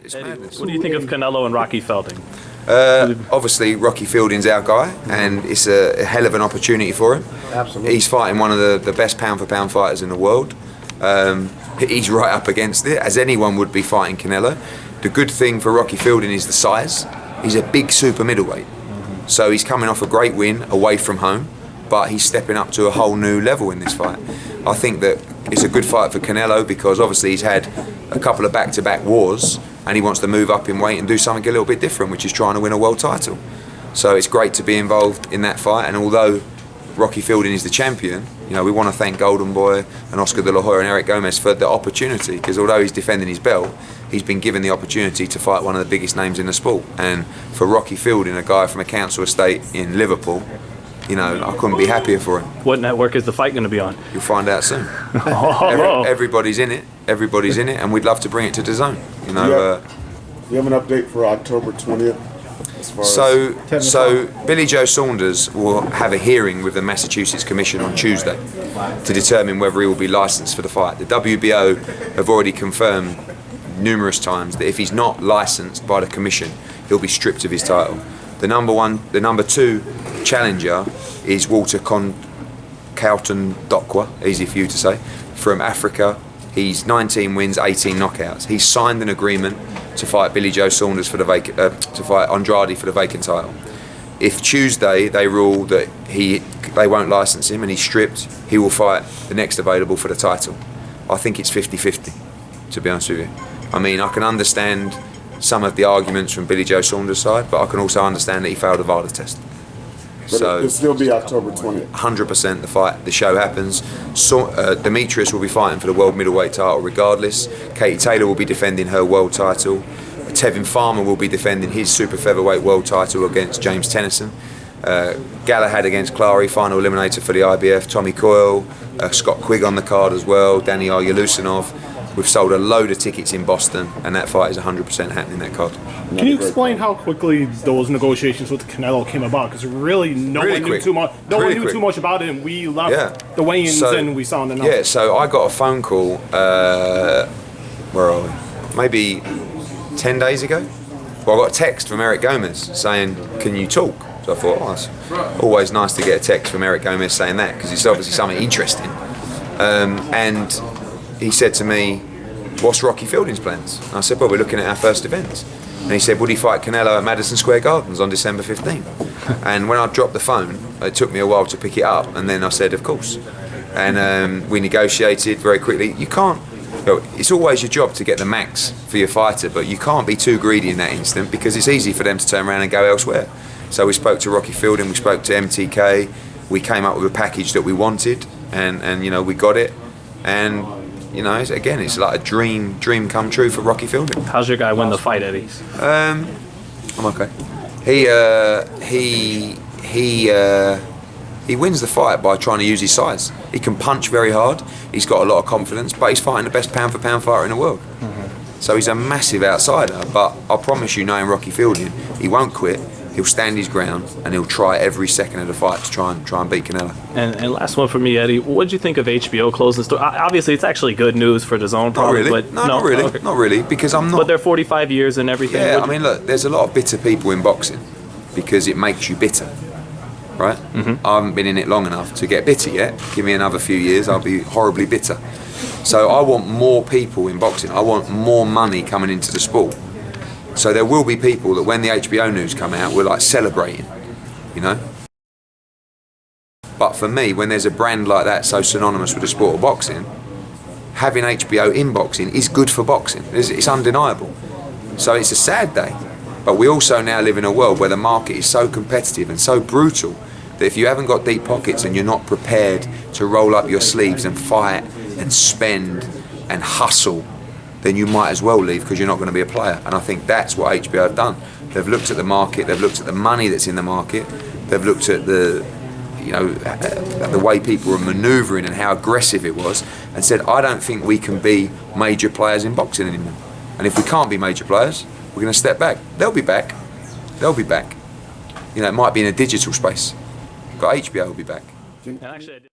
It's madness. What do you think of Canelo and Rocky Fielding? Obviously, Rocky Fielding's our guy, and it's a hell of an opportunity for him. Absolutely. He's fighting one of the best pound-for-pound fighters in the world. He's right up against it, as anyone would be fighting Canelo. The good thing for Rocky Fielding is the size. He's a big super middleweight. So he's coming off a great win away from home, but he's stepping up to a whole new level in this fight. I think that it's a good fight for Canelo because obviously he's had a couple of back-to-back wars and he wants to move up in weight and do something a little bit different, which is trying to win a world title. So it's great to be involved in that fight, and although Rocky Fielding is the champion, you know, we want to thank Golden Boy and Oscar De La Hoya and Eric Gomez for the opportunity, because although he's defending his belt, he's been given the opportunity to fight one of the biggest names in the sport. And for Rocky Fielding, a guy from a council estate in Liverpool, you know, I couldn't be happier for him. What network is the fight going to be on? You'll find out soon. Oh, Everybody's in it. Everybody's in it, and we'd love to bring it to DAZN. You know. Do you have an update for October 20th? So Billy Joe Saunders will have a hearing with the Massachusetts Commission on Tuesday to determine whether he will be licensed for the fight. The WBO have already confirmed numerous times that if he's not licensed by the commission, he'll be stripped of his title. The number two challenger is Walter Cowton Dokwa, easy for you to say, from Africa. He's 19 wins, 18 knockouts. He's signed an agreement to fight Billy Joe Saunders for the to fight Andrade for the vacant title. If Tuesday they rule that they won't license him and he's stripped, he will fight the next available for the title. I think it's 50-50, to be honest with you. I mean, I can understand some of the arguments from Billy Joe Saunders' side, but I can also understand that he failed a VADA test. But it'll still be October 20th. 100% the show happens. So, Demetrius will be fighting for the world middleweight title regardless. Katie Taylor will be defending her world title. Tevin Farmer will be defending his super featherweight world title against James Tennyson. Galahad against Clary, final eliminator for the IBF. Tommy Coyle, Scott Quigg on the card as well. Daniel Yelusinov. We've sold a load of tickets in Boston, and that fight is 100% happening, that card. Can you explain how quickly those negotiations with Canelo came about? Because really, no one knew too much. No one knew too much about it, and we left the weigh-ins and we saw an announcement. Yeah, so I got a phone call. Where are we? Maybe 10 days ago. Well, I got a text from Eric Gomez saying, "Can you talk?" So I thought, oh, it's always nice to get a text from Eric Gomez saying that, because it's obviously something interesting. And he said to me, "What's Rocky Fielding's plans?" And I said, "Well, we're looking at our first event." And he said, "Would he fight Canelo at Madison Square Gardens on December 15th? And when I dropped the phone, it took me a while to pick it up, and then I said, "Of course." And we negotiated very quickly. You can't, it's always your job to get the max for your fighter, but you can't be too greedy in that instant, because it's easy for them to turn around and go elsewhere. So we spoke to Rocky Fielding, we spoke to MTK, we came up with a package that we wanted, and you know, we got it. And you know, again, it's like a dream come true for Rocky Fielding. How's your guy win the fight, Eddie? I'm okay. He wins the fight by trying to use his size. He can punch very hard. He's got a lot of confidence, but he's fighting the best pound-for-pound fighter in the world. So he's a massive outsider. But I promise you, knowing Rocky Fielding, he won't quit. He'll stand his ground, and he'll try every second of the fight to try and beat Canelo. And last one for me, Eddie. What did you think of HBO closing the store? Obviously, it's actually good news for DAZN, probably. Not really. But not really. Okay. Not really, because I'm not. But they're 45 years and everything. Yeah, I mean, look, there's a lot of bitter people in boxing because it makes you bitter, right? I haven't been in it long enough to get bitter yet. Give me another few years, I'll be horribly bitter. So I want more people in boxing. I want more money coming into the sport. So there will be people that when the HBO news come out, we're like celebrating, you know? But for me, when there's a brand like that so synonymous with the sport of boxing, having HBO in boxing is good for boxing. It's undeniable. So it's a sad day. But we also now live in a world where the market is so competitive and so brutal that if you haven't got deep pockets and you're not prepared to roll up your sleeves and fight and spend and hustle, then you might as well leave, because you're not going to be a player. And I think that's what HBO have done. They've looked at the market, they've looked at the money that's in the market, they've looked at the, you know, the way people were manoeuvring and how aggressive it was, and said, I don't think we can be major players in boxing anymore. And if we can't be major players, we're going to step back. They'll be back. They'll be back. You know, it might be in a digital space, but HBO will be back. Actually,